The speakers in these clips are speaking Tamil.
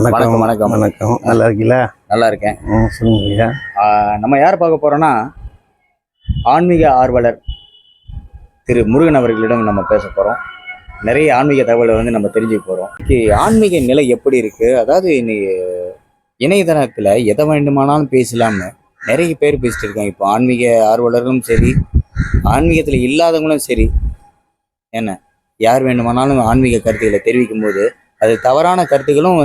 வணக்கம் வணக்கம் வணக்கம். நல்லா இருக்கீங்களா? நல்லா இருக்கேன். சொல்லுங்க. நம்ம யார் பார்க்க போறோம்னா ஆன்மீக ஆர்வலர் திரு முருகன் அவர்களிடம் நம்ம பேச போறோம். நிறைய ஆன்மீக தகவலை நம்ம தெரிஞ்சுக்க போறோம். ஆன்மீக நிலை எப்படி இருக்கு, அதாவது இன்னைக்கு இணையதளத்துல எதை வேண்டுமானாலும் பேசலாம்னு நிறைய பேர் பேசிட்டு இருக்காங்க. இப்போ ஆன்மீக ஆர்வலர்களும் சரி, ஆன்மீகத்துல இல்லாதவங்களும் சரி, என்ன யார் வேண்டுமானாலும் ஆன்மீக கருத்துக்களை தெரிவிக்கும் போது அது தவறான கருத்துக்களும்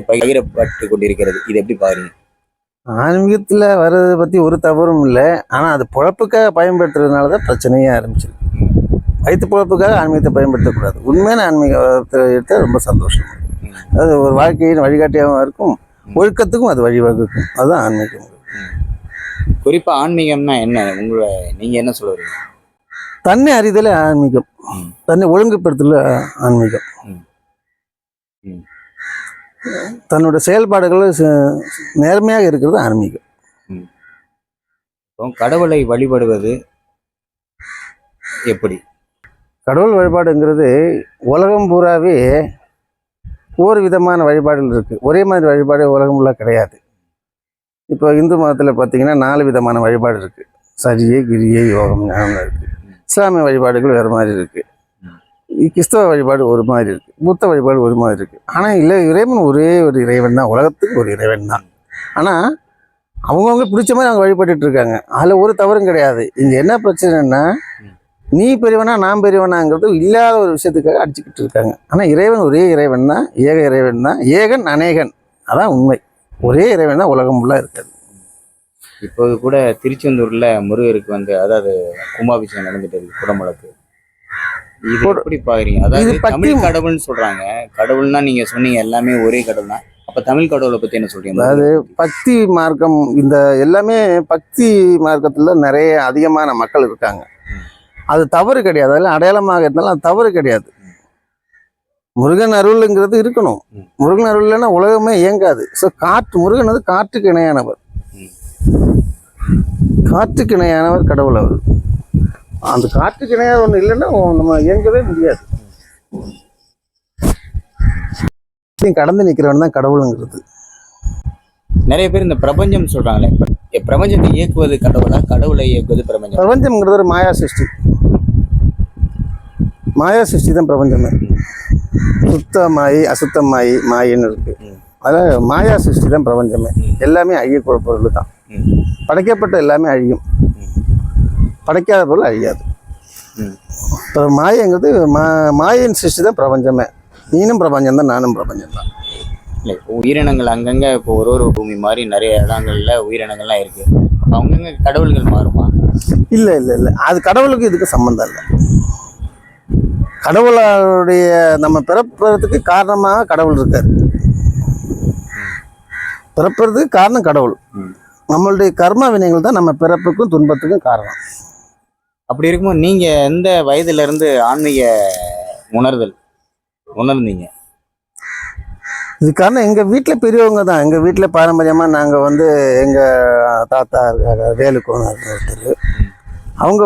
பகிரப்பட்டு கொண்டிருக்கிறது. இது எப்படி பாருங்க? ஆன்மீகத்தில் வர்றதை பற்றி ஒரு தவறும் இல்லை. ஆனால் அது பொழப்புக்காக பயன்படுத்துறதுனால தான் பிரச்சனையே ஆரம்பிச்சிருக்கு. வயிற்று பொழப்புக்காக ஆன்மீகத்தை பயன்படுத்தக்கூடாது. உண்மையான ஆன்மீகத்தை எடுத்தால் ரொம்ப சந்தோஷம். அது ஒரு வாழ்க்கையின் வழிகாட்டியாகவும் இருக்கும், ஒழுக்கத்துக்கும் அது வழிவகுக்கும். அதுதான் ஆன்மீகம். குறிப்பாக ஆன்மீகம்னா என்ன, நீங்கள் என்ன சொல்லுவீங்க? தன்னை அறிதலே ஆன்மீகம், தன்னை ஒழுங்குபடுத்தல ஆன்மீகம். தன்னோட செயல்பாடுகள் நேர்மையாக இருக்கிறது ஆன்மீகம். கடவுளை வழிபடுவது எப்படி? கடவுள் வழிபாடுங்கிறது உலகம் பூராவே ஒவ்வொரு விதமான வழிபாடுகள் இருக்குது. ஒரே மாதிரி வழிபாடு உலகம் ஃபுல்லாக கிடையாது. இப்போ இந்து மதத்தில் பார்த்தீங்கன்னா 4 விதமான வழிபாடு இருக்குது. சரியை, கிரியை, யோகம், ஞானம் இருக்குது. இஸ்லாமிய வழிபாடுகள் வேறு மாதிரி இருக்குது. கிறிஸ்தவ வழிபாடு ஒரு மாதிரி இருக்குது. புத்த வழிபாடு ஒரு மாதிரி இருக்குது. ஆனால் இல்லை, இறைவன் ஒரே ஒரு இறைவன் தான், உலகத்துக்கு ஒரு இறைவன் தான். ஆனால் அவங்கவுங்க பிடிச்ச மாதிரி அவங்க வழிபட்டுட்டு இருக்காங்க. அதில் ஒரு தவறும் கிடையாது. இங்கே என்ன பிரச்சனைன்னா, நீ பெரியவனா நான் பெரியவனாங்கிறது இல்லாத ஒரு விஷயத்துக்காக அடிச்சுக்கிட்டு இருக்காங்க. ஆனால் இறைவன் ஒரே இறைவன் தான், ஏக இறைவன் தான், ஏகன் அநேகன். அதான் உண்மை. ஒரே இறைவன் தான் உலகம் ஃபுல்லாக இருக்காது. இப்போது கூட திருச்செந்தூரில் முருகருக்கு அதாவது கும்பாபிஷேகம் நடந்துட்டு இருக்கு, குடமுழக்கு. இது எப்படி பாக்குறீங்க? அதாவது தமிழ் கடவுள்னு சொல்றாங்க. கடவுள்னா நீங்க சொன்னீங்க எல்லாமே ஒரே கடவுள் தான். அப்ப தமிழ் கடவுளை பத்தி என்ன சொல்றீங்க? அதாவது பக்தி மார்க்கம், இந்த எல்லாமே பக்தி மார்க்கத்துல நிறைய அதிகமான மக்கள் இருக்காங்க. அது தவறு கிடையாது. அதெல்லாம் அடையாளமாக இருந்தாலும் அது தவறு கிடையாது. முருகன் அருள்ங்கிறது இருக்கணும். முருகன் அருள் இல்லைன்னா உலகமே இயங்காது. ஸோ முருகன் வந்து காற்றுக்கு இணையானவர். காற்றுக்கு இணையானவர் கடவுள். அவர் அந்த காற்றுக்கு இணையாக ஒன்று இல்லைன்னா நம்ம இயங்கவே முடியாது. கடந்து நிற்கிறவன் தான் கடவுளுங்கிறது. நிறைய பேர் இந்த பிரபஞ்சம் சொல்றாங்களே, பிரபஞ்சத்தை இயக்குவது கடவுளா, கடவுளை இயக்குவது பிரபஞ்சம்? பிரபஞ்சம்ங்கிறது ஒரு மாயா சிருஷ்டி. மாயா சிருஷ்டி தான் பிரபஞ்சமே. சுத்த மாயை, அசுத்த மாயை, மாயின்னு இருக்கு. அதில் மாயா சிருஷ்டி தான் பிரபஞ்சமே. எல்லாமே அழியக்கூடிய பொருள் தான். படைக்கப்பட்ட எல்லாமே அழியும், படைக்காத பொருள் அழியாது. இப்போ மாயங்கிறது மாயின் சிருஷ்டி தான் பிரபஞ்சமே. நீனும் பிரபஞ்சம் தான், நானும் பிரபஞ்சம் தான். இல்லை, உயிரினங்கள் அங்கங்கே இப்போ ஒரு பூமி மாதிரி நிறைய இடங்கள்ல உயிரினங்கள்லாம் இருக்கு. அப்போ அங்கங்கே கடவுள்கள் மாறுமா? இல்லை இல்லை இல்லை, அது கடவுளுக்கு இதுக்கு சம்மந்தம் இல்லை. கடவுளுடைய நம்ம பிறப்பதுக்கு காரணமாக கடவுள் இருக்காரு. பிறப்பதுக்கு காரணம் கடவுள். நம்மளுடைய கர்ம வினைகள் தான் நம்ம பிறப்புக்கும் துன்பத்துக்கும் காரணம். அப்படி இருக்கும்போது நீங்க எந்த வயதுல இருந்து ஆன்மீக உணர்ந்தீங்க? இது காரணம் எங்கள் வீட்டில் பெரியவங்க தான். எங்கள் வீட்டில் பாரம்பரியமாக நாங்கள் எங்கள் தாத்தா இருக்காங்க, வேலுக்கோணர் ஒருத்தர். அவங்க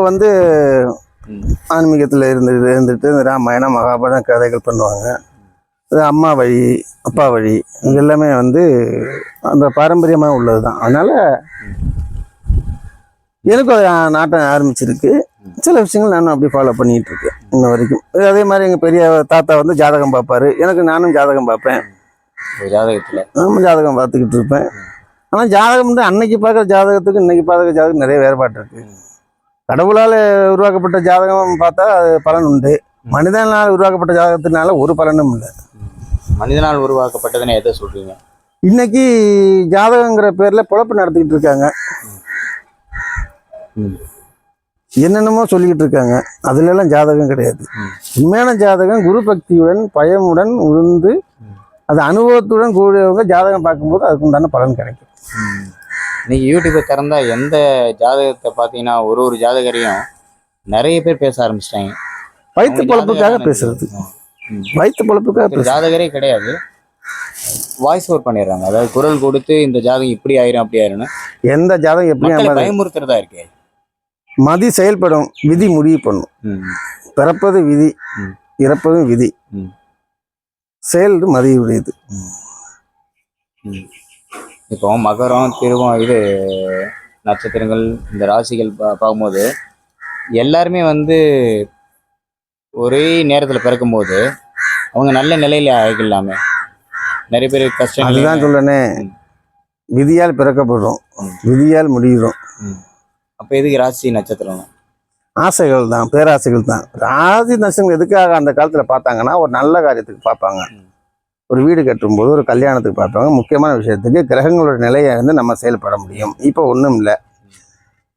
ஆன்மீகத்தில் இருந்துட்டு இந்த ராமாயணம் மகாபாரதம் கதைகள் பண்ணுவாங்க. அது அம்மா வழி, அப்பா வழி, இது எல்லாமே அந்த பாரம்பரியமாக உள்ளது தான். அதனால் எனக்கும் அது நாட்டம் ஆரம்பிச்சிருக்கு. சில விஷயங்கள் நானும் அப்படி ஃபாலோ பண்ணிகிட்டு இருக்கேன் இன்ன வரைக்கும். அதே மாதிரி எங்கள் பெரிய தாத்தா ஜாதகம் பார்ப்பாரு. நானும் ஜாதகம் பார்ப்பேன். ஜாதகம் பார்த்துக்கிட்டு இருப்பேன். ஆனால் ஜாதகம் அன்னைக்கு பார்க்குற ஜாதகத்துக்கு இன்னைக்கு பார்க்குற ஜாதகம் நிறைய வேறுபாடு இருக்கு. கடவுளால் உருவாக்கப்பட்ட ஜாதகம் பார்த்தா அது பலன் உண்டு. மனிதனால் உருவாக்கப்பட்ட ஜாதகத்தினால ஒரு பலனும் இல்லை. மனிதனால் உருவாக்கப்பட்டதுன்னு எதை சொல்றீங்க? இன்னைக்கு ஜாதகங்கிற பேர்ல பொழப்பு நடத்திக்கிட்டு இருக்காங்க. என்னென்னமோ சொல்லிக்கிட்டு இருக்காங்க. அதுல எல்லாம் ஜாதகம் கிடையாது. உண்மையான ஜாதகம் குரு பக்தியுடன் பயமுடன் உணர்ந்து அது அனுபவத்துடன் கூடியவங்க ஜாதகம் பார்க்கும்போது அதுக்கு உண்டான பலன் கிடைக்கும். இன்னைக்கு யூடியூப்பை திறந்தா எந்த ஜாதகத்தை பார்த்தீங்கன்னா ஒரு ஜாதகரையும் நிறைய பேர் பேச ஆரம்பிச்சிட்டாங்க. வயிற்று பொழப்புக்காக பேசுறது. வயிற்று பொழப்புக்காக ஜாதகரே கிடையாது, வாய்ஸ் ஓவர் பண்ணிடுறாங்க. அதாவது குரல் கொடுத்து இந்த ஜாதகம் இப்படி ஆயிரும் அப்படி ஆயிரும்னு. எந்த ஜாதகம் எப்படி பயமுறுத்துறதா இருக்கு. மதி செயல்படும், விதி முடிவு பண்ணும். பிறப்பது விதி, இறப்பதும் விதி. செயல் மதியுடையது. ம். இப்போ மகரம் திருவம் இது நட்சத்திரங்கள் இந்த ராசிகள் பார்க்கும்போது எல்லாருமே வந்து ஒரே நேரத்தில் பிறக்கும்போது அவங்க நல்ல நிலையில ஆகிக்கலாமே. நிறைய பேர் கஷ்டம் அதுதான் சொல்றேனே, விதியால் பிறக்கப்படுறோம், விதியால் முடிகிறோம். அப்போ எதுக்கு ராசி நட்சத்திரம்? ஆசைகள் தான், பேராசைகள் தான். ராசி நட்சத்திரம் எதுக்காக அந்த காலத்துல பார்த்தாங்கன்னா, ஒரு நல்ல காரியத்துக்கு பார்ப்பாங்க, ஒரு வீடு கட்டும்போது, ஒரு கல்யாணத்துக்கு பார்ப்பாங்க, முக்கியமான விஷயத்துக்கு. கிரகங்களோட நிலையை வந்து நம்ம செயல்பட முடியும். இப்போ ஒன்றும் இல்லை.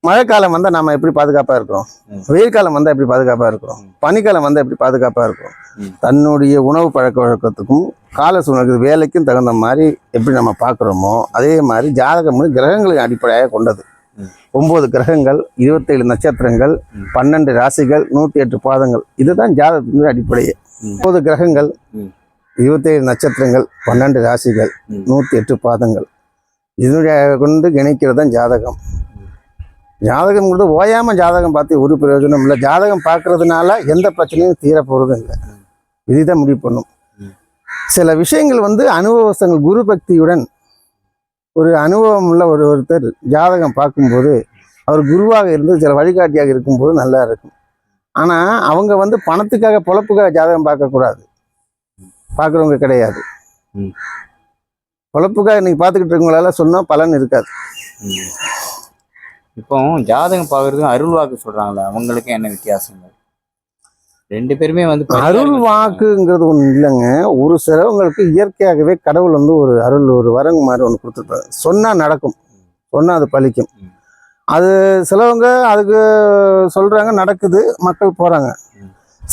மழைக்காலம் வந்தால் நம்ம எப்படி பாதுகாப்பாக இருக்கிறோம், வெயில் காலம் வந்தால் எப்படி பாதுகாப்பாக இருக்கிறோம், பனிக்காலம் வந்தால் எப்படி பாதுகாப்பாக இருக்கிறோம். தன்னுடைய உணவு பழக்க வழக்கத்துக்கும் கால சூழ்நிலை வேலைக்கும் தகுந்த மாதிரி எப்படி நம்ம பார்க்குறோமோ அதே மாதிரி ஜாதகம் வந்து கிரகங்களின் அடிப்படையாக கொண்டது. 9 கிரகங்கள், 27 நட்சத்திரங்கள், 12 ராசிகள், 108 பாதங்கள், இதுதான் ஜாதகத்தின் அடிப்படையே. 9 கிரகங்கள், 27 நட்சத்திரங்கள், 12 ராசிகள், 108 பாதங்கள், இதனுடைய கொண்டு கணிக்கிறது தான் ஜாதகம். ஜாதகம் கூட ஓயாமல் ஜாதகம் பார்த்து ஒரு பிரயோஜனம் இல்லை. ஜாதகம் பார்க்கறதுனால எந்த பிரச்சனையும் தீரப்போகிறதும் இல்லை. இதுதான் முடிவு பண்ணும். சில விஷயங்கள் வந்து அனுபவங்கள், குரு பக்தியுடன் ஒரு அனுபவம் உள்ள ஒருத்தர் ஜாதகம் பார்க்கும்போது அவர் குருவாக இருந்து சில வழிகாட்டியாக இருக்கும்போது நல்லா இருக்கும். ஆனால் அவங்க வந்து பணத்துக்காக பொழப்புக்காக ஜாதகம் பார்க்கக்கூடாது, பார்க்குறவங்க கிடையாது. பொழப்புக்காக இன்னைக்கு பார்த்துக்கிட்டு இருக்கவங்களால சொன்னால் பலன் இருக்காது. இப்போ ஜாதகம் பார்க்கறதுக்கும் அருள் வாக்கு சொல்றாங்களே, அவங்களுக்கு என்ன வித்தியாசங்கள்? ரெண்டு பேருமே வந்து அருள் வாக்குங்கிறது ஒன்று இல்லைங்க. ஒரு சிலவங்களுக்கு இயற்கையாகவே கடவுள் வந்து ஒரு அருள், ஒரு வரங்கு மாதிரி ஒன்று கொடுத்துருப்பாரு. சொன்னால் நடக்கும், சொன்னால் அது பலிக்கும். அது சிலவங்க அதுக்கு சொல்கிறாங்க, நடக்குது, மக்கள் போகிறாங்க.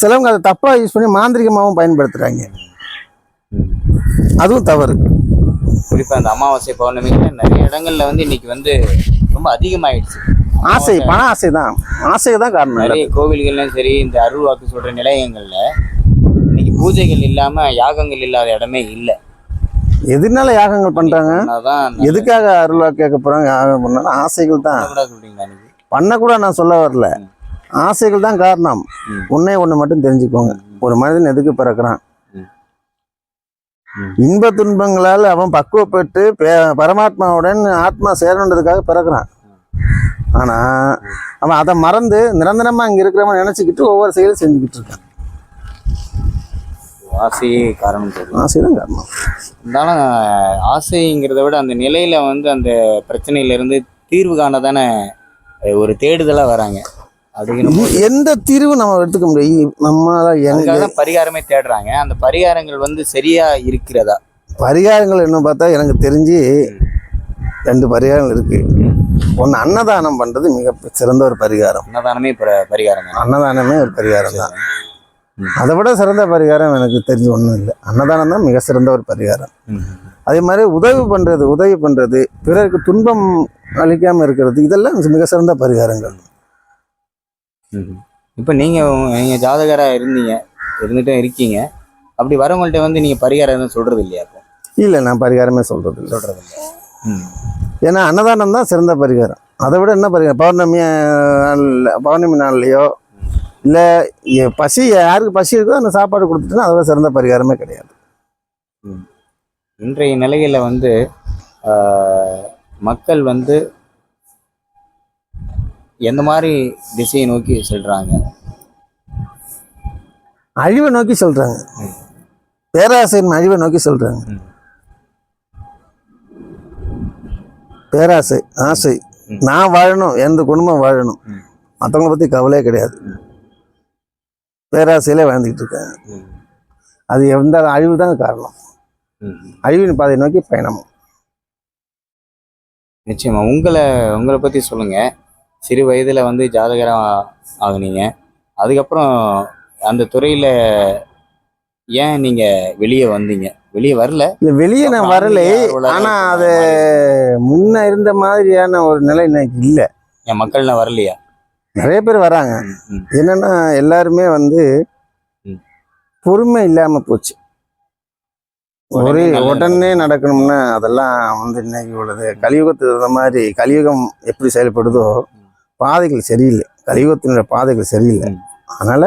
சிலவங்க அதை தப்பாக யூஸ் பண்ணி மாந்திரிகமாகவும் பயன்படுத்துகிறாங்க, அதுவும் தவறு. குறிப்பாக அந்த அமாவாசை பௌர்ணமிக்கு நிறைய இடங்கள்ல வந்து இன்னைக்கு வந்து ரொம்ப அதிகமாயிடுச்சு ஆசை. பண ஆசை தான், ஆசை தான் காரணம். நிறைய கோவில்கள்லையும் சரி, இந்த அருள் வாக்கு சொல்ற நிலையங்கள்ல இன்னைக்கு பூஜைகள் இல்லாம யாகங்கள் இல்லாத இடமே இல்லை. எதனால யாகங்கள் பண்றாங்க? எதுக்காக அருள் வாக்கு கேட்க போறாங்க? யாகம் பண்ணாலும் ஆசைகள் தான். பண்ணக்கூட நான் சொல்ல வரல, ஆசைகள் தான் காரணம். ஒன்னே ஒன்று மட்டும் தெரிஞ்சுக்கோங்க, ஒரு மனிதன் எதுக்கு பிறக்கிறான்? இன்ப துன்பங்களால் அவன் பக்குவப்பட்டு பரமாத்மாவுடன் ஆத்மா சேரணுன்றதுக்காக பிறக்கிறான். ஆனா அவன் அதை மறந்து நிரந்தரமா இங்க இருக்கிறவன் நினைச்சுக்கிட்டு ஒவ்வொரு செயலும் செஞ்சுக்கிட்டு இருக்கான். ஆசையே காரணம், ஆசைதான் காரணம். இருந்தாலும் ஆசைங்கிறத விட அந்த நிலையில வந்து அந்த பிரச்சனையில இருந்து தீர்வு காண தானே ஒரு தேடுதலா வராங்க. அதுக்கு எந்த தீர்வும் நம்ம எடுத்துக்க முடியும். நம்மளால பரிகாரமே தேடுறாங்க. அந்த பரிகாரங்கள் வந்து சரியா இருக்கிறதா? பரிகாரங்கள் என்ன பார்த்தா எனக்கு தெரிஞ்சு 2 பரிகாரங்கள் இருக்கு. ஒன்று அன்னதானம் பண்றது மிக சிறந்த ஒரு பரிகாரம். அன்னதானமே பரிகாரம், அன்னதானமே ஒரு பரிகாரம் தான். அதை விட சிறந்த பரிகாரம் எனக்கு தெரிஞ்சு ஒன்றும் இல்லை. அன்னதானம் தான் மிக சிறந்த ஒரு பரிகாரம். அதே மாதிரி உதவி பண்றது, பிறருக்கு துன்பம் அளிக்காம இருக்கிறது, இதெல்லாம் மிக சிறந்த பரிகாரங்கள். இப்போ நீங்க ஜாதகரா இருந்துட்டும் இருக்கீங்க. அப்படி வரவங்கள்ட்ட வந்து நீங்க பரிகாரம் எதுவும் சொல்றது இல்லையா? இல்லை, நான் பரிகாரமே சொல்றது இல்லை. ஏன்னா அன்னதானம் தான் சிறந்த பரிகாரம். அதை விட என்ன பரிகாரம்? பௌர்ணமி நாள்லையோ இல்லை பசி, யாருக்கு பசி இருக்கோ அந்த சாப்பாடு கொடுத்துட்டுனா அதை விட சிறந்த பரிகாரமே கிடையாது. இன்றைய நிலையில வந்து மக்கள் வந்து எந்த மாதிரி திசையை நோக்கி செல்றாங்க? அழிவை நோக்கி சொல்றாங்க, பேராசையின் அழிவை நோக்கி சொல்றாங்க. பேராசை, ஆசை, நான் வாழணும், எந்த குடும்பம் வாழணும், மற்றவங்களை பத்தி கவலையே கிடையாது. பேராசையில வாழ்ந்துக்கிட்டு இருக்காங்க. அது எந்த அழிவு தான் காரணம். அழிவின் பாதையை நோக்கி பயணம். நிச்சயமா. உங்களை பத்தி சொல்லுங்க. சிறு வயதுல வந்து ஜாதகரம் ஆகுனீங்க, அதுக்கப்புறம் அந்த துறையில ஏன் நீங்க வெளியே வந்தீங்க? வெளியே வரல? இல்லை, வெளியே நான் வரலை. ஆனா அது முன்ன இருந்த மாதிரியான ஒரு நிலை இன்னைக்கு இல்லை. என் மக்கள்லாம் வரலையா? நிறைய பேர் வராங்க. என்னன்னா எல்லாருமே வந்து பொறுமை இல்லாம போச்சு. உடனே நடக்கணும்னா அதெல்லாம் வந்து இன்னைக்கு உள்ளது கலியுகத்துக்கு தகுந்த மாதிரி. கலியுகம் எப்படி செயல்படுதோ பாதைகள் சரியில்லை, கலியுகத்தினுடைய பாதைகள் சரியில்லை. அதனால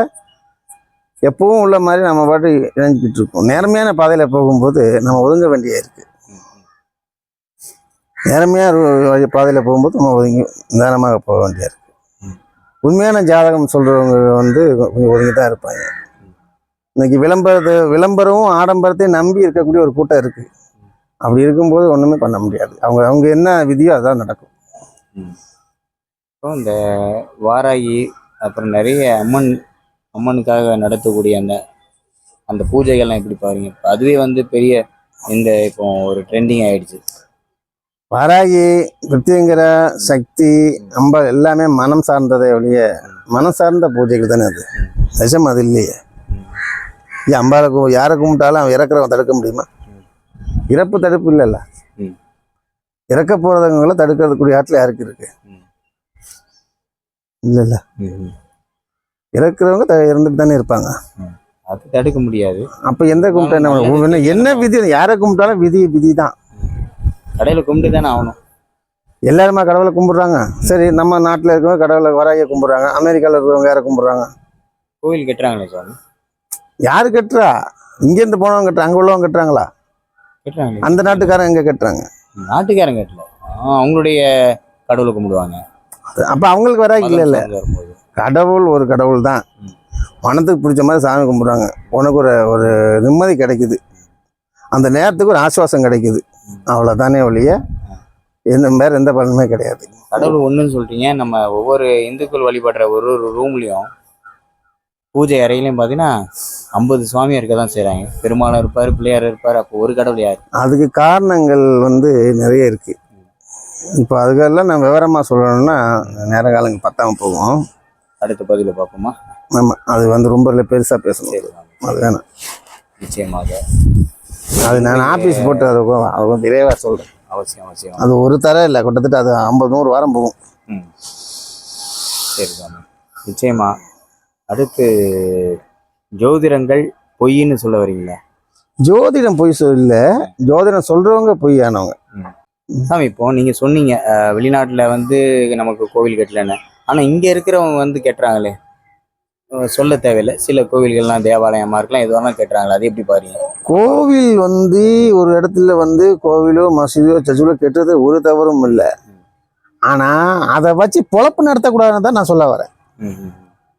எப்பவும் உள்ள மாதிரி நம்ம பாட்டு இணைஞ்சிக்கிட்டு இருக்கோம். நேர்மையான பாதையில போகும்போது நம்ம ஒதுங்க வேண்டிய இருக்கு. நேர்மையாக வழி பாதையில் போகும்போது நம்ம ஒதுங்கி நிதானமாக போக வேண்டியது இருக்கு. உண்மையான ஜாதகம் சொல்கிறவங்க வந்து கொஞ்சம் ஒதுங்கி தான் இருப்பாங்க. இன்னைக்கு விளம்பரமும் ஆடம்பரத்தையும் நம்பி இருக்கக்கூடிய ஒரு கூட்டம் இருக்குது. அப்படி இருக்கும்போது ஒன்றுமே பண்ண முடியாது. அவங்க என்ன விதியோ அதான் நடக்கும். இப்போ இந்த வாராகி அப்புறம் நிறைய அம்மனுக்காக நடத்தக்கூடிய அந்த அந்த பூஜைகள்லாம் எப்படி பாருங்க? இப்போ அதுவே வந்து பெரிய இப்போ ஒரு ட்ரெண்டிங் ஆயிடுச்சு. வாராகி, பிருத்திங்கிற சக்தி, அம்பாள் எல்லாமே மனம் சார்ந்ததை ஒழிய மனம் சார்ந்த பூஜைகள் தானே அது. நிஜம் அது இல்லையே. அம்பாளை யாரை கும்பிட்டாலும் அவன் இறக்குறவன் தடுக்க முடியுமா? இறப்பு தடுப்பு இல்லைல்ல. இறக்க போகிறவங்கள தடுக்கிறதுக்கூடிய ஆட்டில் யாருக்கு இருக்கு? இல்லைல்ல. இறக்குறவங்க இருந்துட்டு தானே இருப்பாங்க. அது தடுக்க முடியாது. அப்போ எந்த கும்பிட்டா என்ன விதி? யாரை கும்பிட்டாலும் விதி தான். கடவுளை கும்பிட்டு தானே ஆகணும். எல்லாருமா கடவுளை கும்பிட்றாங்க. சரி, நம்ம நாட்டில் இருக்கவங்க கடவுளை வராகியை கும்பிட்றாங்க. அமெரிக்காவில் இருக்கிறவங்க யாரை கும்பிட்றாங்க? கோவில் கட்டுறாங்களே சாமி. யாரு கட்டுறா? இங்கேருந்து போனவங்க கட்டுறா? அங்கே உள்ளவங்க கட்டுறாங்களா? கட்டுறாங்க. அந்த நாட்டுக்காரங்க எங்கே கட்டுறாங்க? நாட்டுக்காரங்க கட்டல, அவங்களுடைய கடவுளை கும்பிடுவாங்க. அப்போ அவங்களுக்கு வராகி இல்லை. கடவுள் ஒரு கடவுள் தான். மனத்துக்கு பிடிச்ச மாதிரி சாமி கும்பிட்றாங்க. உனக்கு ஒரு நிம்மதி கிடைக்குது, அந்த நேரத்துக்கு ஒரு ஆசுவாசம் கிடைக்குது. அவ்வளோதானே ஒழிய வேற எந்த பலனுமே கிடையாது. கடவுள் ஒன்றுன்னு சொல்லிட்டீங்க. நம்ம ஒவ்வொரு இந்துக்கள் வழிபடுற ஒரு ரூம்லையும் பூஜை அறையிலையும் பார்த்தீங்கன்னா 50 சுவாமியாக இருக்க தான் செய்கிறாங்க. பெருமாளும் இருப்பார், பிள்ளையார் இருப்பார். அப்போ ஒரு கடவுள் யார்? அதுக்கு காரணங்கள் வந்து நிறைய இருக்குது. இப்போ அதுக்கெல்லாம் நான் விவரமாக சொல்லணும்னா நேர காலங்கள் பத்தாமல் போகும். அடுத்த பதிவில் பார்ப்போமா? ஆமாம், அது வந்து ரொம்ப பெருசாக பேசணும். அது வேணாம். நிச்சயமாக அது நான் ஆஃபீஸ் போட்டு அது விரைவாக சொல்கிறேன். அவசியம். அது ஒரு தர இல்லை, கிட்டத்தட்ட அது 50-100 வாரம் போகும். சரி சாமி, நிச்சயமா. அடுத்து ஜோதிடங்கள் பொய்ன்னு சொல்ல வரீங்களா? ஜோதிடம் பொய் சொல்ல, ஜோதிடம் சொல்றவங்க பொய்யானவங்க. சாமி, இப்போ நீங்க சொன்னீங்க வெளிநாட்டுல வந்து நமக்கு கோவில் கட்டலன்னு. ஆனா இங்க இருக்கிறவங்க வந்து கட்டுறாங்களே, சொல்ல தேவையில்லை. சில கோவில்கள்லாம் தேவாலயமா இருக்கலாம், எதுவாக கட்டுறாங்களா? அது எப்படி பாருங்க? கோவில் வந்து ஒரு இடத்துல வந்து கோவிலோ மசூதியோ சர்ச்சிலோ கெட்டுறது ஒரு தவறும் இல்லை. ஆனா அதை வச்சு பொழப்பு நடத்தக்கூடாதுன்னு தான் நான் சொல்ல வரேன்.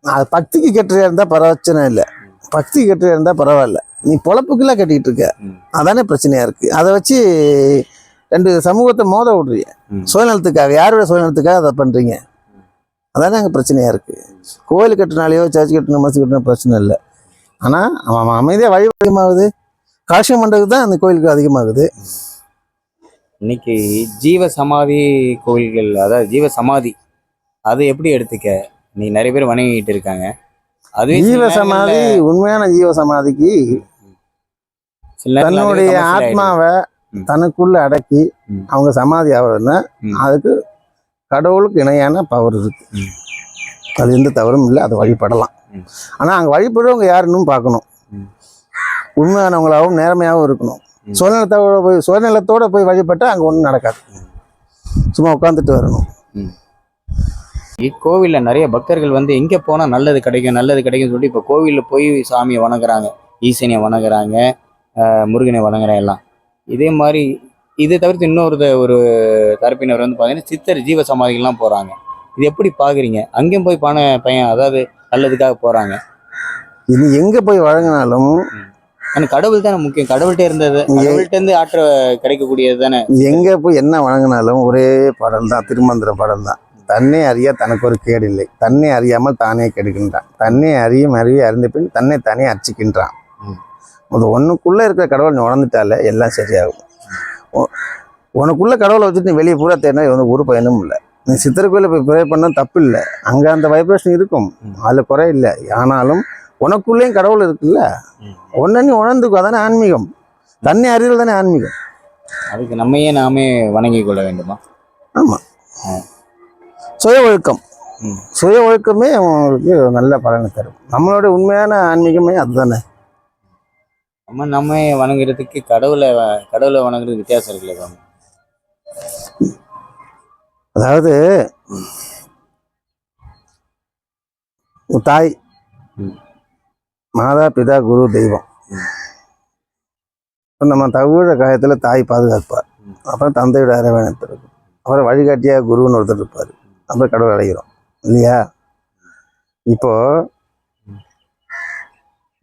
அது பக்திக்கு கெட்டுறதா இருந்தால் பிரச்சனை இல்லை, பக்தி கெட்டுறதா இருந்தால் பரவாயில்ல. நீ பொழப்புக்கெல்லாம் கட்டிக்கிட்டு இருக்க, அதானே பிரச்சனையா இருக்கு. அதை வச்சு 2 சமூகத்தை மோத விடுறீங்க. சுயநலத்துக்காக, யாரோட சுயநலத்துக்காக அதை பண்றீங்க? அதானே அங்கே பிரச்சனையா இருக்கு. கோவில் கட்டினாலேயோ சர்ச் கட்டணும் மசூதி கட்டணும் பிரச்சனை இல்லை. ஆனால் அவன் அமைதியாக வழி அதிகமாகுது. காட்சி மண்டபத்துக்கு தான் அந்த கோயிலுக்கு அதிகமாகுது. இன்னைக்கு ஜீவ சமாதி கோவில்கள், அதாவது ஜீவ சமாதி, அதை எப்படி எடுத்துக்க? நீ நிறைய பேர் வணங்கிட்டு இருக்காங்க. அது ஜீவ சமாதி, உண்மையான ஜீவ சமாதிக்கு தன்னுடைய ஆத்மாவை தனக்குள்ள அடக்கி அவங்க சமாதி ஆகுறதுன்னா அதுக்கு கடவுளுக்கு இணையான பவர் இருக்கு. அது எந்த தவறும் இல்லை, அதை வழிபடலாம். ஆனால் அங்கே வழிபடுறவங்க யாருன்னு பார்க்கணும். உண்மையானவங்களாகவும் நேர்மையாகவும் இருக்கணும். சுயநலத்தோட போய் வழிபட்டால் அங்கே ஒன்றும் நடக்காது. சும்மா உட்காந்துட்டு வரணும். கோவிலில் நிறைய பக்தர்கள் வந்து எங்கே போனால் நல்லது கிடைக்கும் சொல்லிட்டு இப்போ கோவிலில் போய் சாமியை வணங்குறாங்க, ஈசனியை வணங்குறாங்க, முருகனை வணங்குறாங்க எல்லாம். இதே மாதிரி இதை தவிர்த்து ஒரு தரப்பினர் வந்து பார்த்தீங்கன்னா சித்தர் ஜீவ சமாதிகள்லாம் போகிறாங்க. இது எப்படி பார்க்குறீங்க? அங்கேயும் போய் பையன் அதாவது நல்லதுக்காக போகிறாங்க. இது எங்கே போய் வழங்கினாலும் ஆனால் கடவுள் தானே முக்கியம். கடவுள்கிட்ட இருந்து ஆற்ற கிடைக்கக்கூடியது தானே. எங்கே போய் என்ன வழங்கினாலும் ஒரே பாடல் தான், திருமந்திர பாடல் தான். தன்னை அறிய தனக்கு ஒரு கேடு இல்லை, தன்னை அறியாமல் தானே கெடுக்கின்றான், தன்னை அறிந்த பின் தன்னை தானே அர்ச்சிக்கின்றான். அது ஒன்றுக்குள்ளே இருக்கிற கடவுள் நீ உணர்ந்துட்டாலே எல்லாம் சரியாகும். உனக்குள்ள கடவுளை வச்சுட்டு நீ வெளியே பூரா தேடினா வந்து ஒரு பயனும் இல்லை. நீ சித்தர் கோயிலில் போய் ப்ரே பண்ண தப்பு இல்லை, அங்கே அந்த வைப்ரேஷன் இருக்கும், அதில் குறை இல்லை. ஆனாலும் உனக்குள்ளேயும் கடவுள் இருக்குல்ல, ஒன்று நீ உணர்ந்துக்கும். அதானே ஆன்மீகம். தன்னை அறிதல் தானே ஆன்மீகம். அதுக்கு நாமே வணங்கி கொள்ள வேண்டுமா? ஆமாம், சுய ஒழுக்கமே அவங்களுக்கு நல்ல பலனை தரும். நம்மளோட உண்மையான ஆன்மீகமே அதுதானே. நம்ம வணங்குறதுக்கு கடவுளை வணங்குறது வித்தியாசம் இருக்குல்ல. அதாவது தாய், மாதா, பிதா, குரு, தெய்வம். நம்ம தகுந்த காயத்தில் தாய் பாதுகாப்பார். அப்புறம் தந்தையோட அரவணைப்பு இருக்கும், அப்புறம் வழிகாட்டியாக குருன்னு ஒருத்தர் இருப்பார், அப்புறம் கடவுள் அடைகிறோம் இல்லையா? இப்போ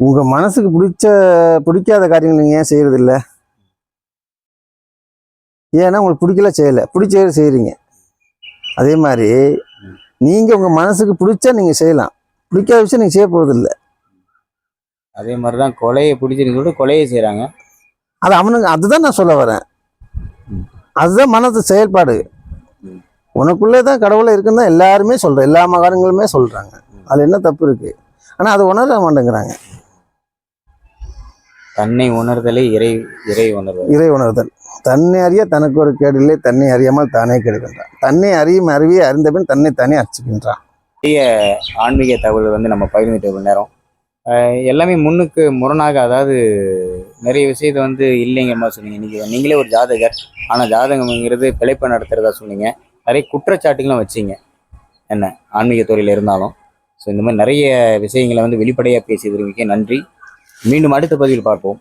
உங்கள் மனசுக்கு பிடிக்காத காரியங்கள் நீங்கள் ஏன் செய்கிறது இல்லை? ஏன்னா உங்களுக்கு பிடிக்கல செய்யலை, பிடிச்ச செய்கிறீங்க. அதே மாதிரி நீங்கள் உங்கள் மனசுக்கு பிடிச்சா நீங்கள் செய்யலாம், பிடிக்காத விஷயம் நீங்கள் செய்ய போகிறது இல்லை. அதே மாதிரி தான் கொலையை பிடிச்சிருந்து சொல்லிட்டு கொலையை செய்கிறாங்க. அது அவனுங்க, அதுதான் நான் சொல்ல வரேன். அதுதான் மனது செயல்பாடு. உனக்குள்ளே தான் கடவுளை இருக்குன்னு தான் எல்லாருமே சொல்கிறேன், எல்லா மகான்களுமே சொல்கிறாங்க. அதில் என்ன தப்பு இருக்குது? ஆனால் அதை உணர மாட்டேங்கிறாங்க. தன்னை உணர்தலே இறை உணர்தல். இறை உணர்தல். தன்னை அறிய தனக்கு ஒரு கேடு இல்லை, தன்னை அறியாமல் தானே கெடுக்கின்றான். தன்னை அறியும் அறிவியை அறிந்தபின் தன்னை தானே அர்ச்சிக்கின்றான். ஆன்மீக தகவல் வந்து நம்ம பகிர்ந்துட்டு இவ்வளவு நேரம் எல்லாமே முன்னுக்கு முரணாக, அதாவது நிறைய விஷயத்த வந்து இல்லைங்கிற மாதிரி சொன்னீங்க. நீங்களே ஒரு ஜாதகர், ஆனால் ஜாதகம்ங்கிறது பிழைப்பை நடத்துறதா சொன்னீங்க. நிறைய குற்றச்சாட்டுகளும் வச்சிங்க என்ன ஆன்மீக துறையில் இருந்தாலும். ஸோ இந்த மாதிரி நிறைய விஷயங்களை வந்து வெளிப்படையாக பேசியதற்கு நன்றி. மீண்டும் அடுத்த பதிவில் பார்ப்போம்.